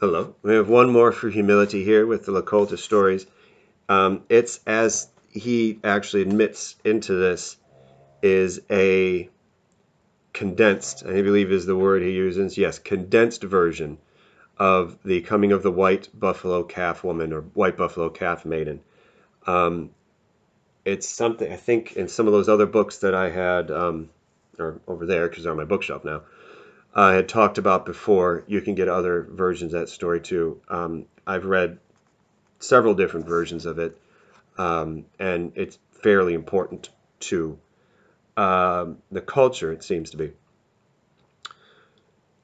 Hello. We have one more for humility here with the Lakota Stories. It's, as he actually admits into this, is a condensed, I believe is the word he uses, yes, condensed version of the coming of the White Buffalo Calf Woman or White Buffalo Calf Maiden. Um, it's something, I think, in some of those other books that I had, or over there, because they're on my bookshelf now, I had talked about before. You can get other versions of that story too. I've read several different versions of it, and it's fairly important to the culture, it seems to be.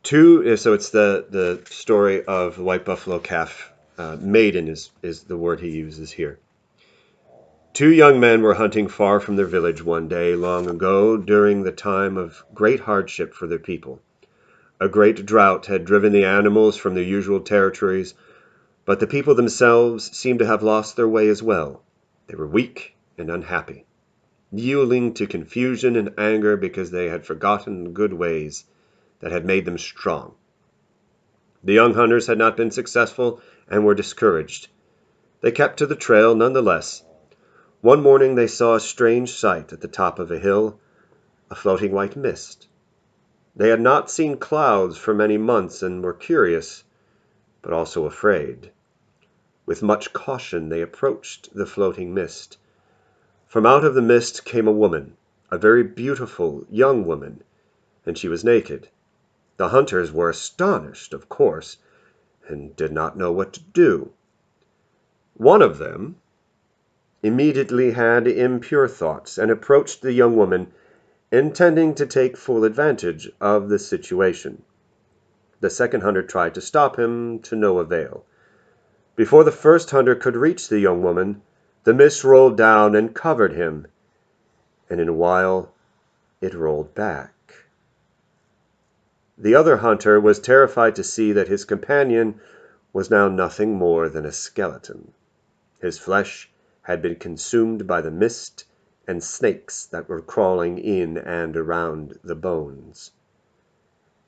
So it's the story of the White Buffalo Calf Maiden is the word he uses here. Two young men were hunting far from their village one day long ago during the time of great hardship for their people. A great drought had driven the animals from their usual territories, but the people themselves seemed to have lost their way as well. They were weak and unhappy, yielding to confusion and anger because they had forgotten the good ways that had made them strong. The young hunters had not been successful and were discouraged. They kept to the trail nonetheless. One morning they saw a strange sight at the top of a hill, a floating white mist. They had not seen clouds for many months and were curious, but also afraid. With much caution they approached the floating mist. From out of the mist came a woman, a very beautiful young woman, and she was naked. The hunters were astonished, of course, and did not know what to do. One of them immediately had impure thoughts and approached the young woman, intending to take full advantage of the situation. The second hunter tried to stop him, to no avail. Before the first hunter could reach the young woman, the mist rolled down and covered him, and in a while it rolled back. The other hunter was terrified to see that his companion was now nothing more than a skeleton. His flesh had been consumed by the mist and snakes that were crawling in and around the bones.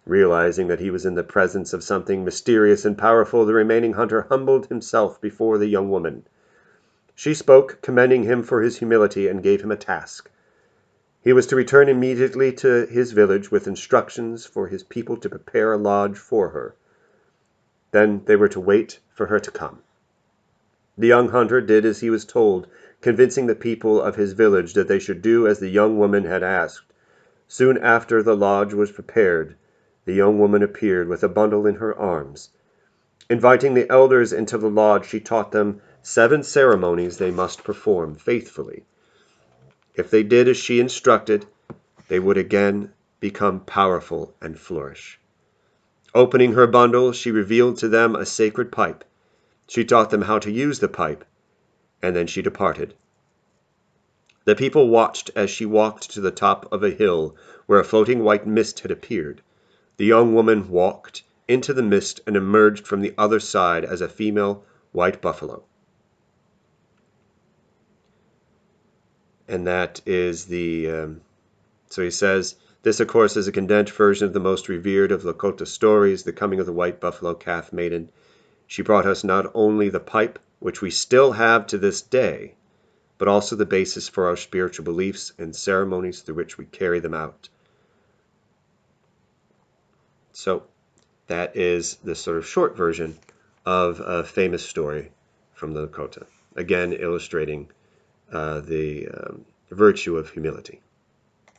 Realizing that he was in the presence of something mysterious and powerful, the remaining hunter humbled himself before the young woman. She spoke, commending him for his humility, and gave him a task. He was to return immediately to his village with instructions for his people to prepare a lodge for her. Then they were to wait for her to come. The young hunter did as he was told, convincing the people of his village that they should do as the young woman had asked. Soon after the lodge was prepared, the young woman appeared with a bundle in her arms. Inviting the elders into the lodge, she taught them 7 ceremonies they must perform faithfully. If they did as she instructed, they would again become powerful and flourish. Opening her bundle, she revealed to them a sacred pipe. She taught them how to use the pipe, and then she departed. The people watched as she walked to the top of a hill where a floating white mist had appeared. The young woman walked into the mist and emerged from the other side as a female white buffalo. And that is so he says, this, of course, is a condensed version of the most revered of Lakota stories, the coming of the White Buffalo Calf Maiden. She brought us not only the pipe, which we still have to this day, but also the basis for our spiritual beliefs and ceremonies through which we carry them out. So that is the sort of short version of a famous story from the Lakota, again illustrating the virtue of humility.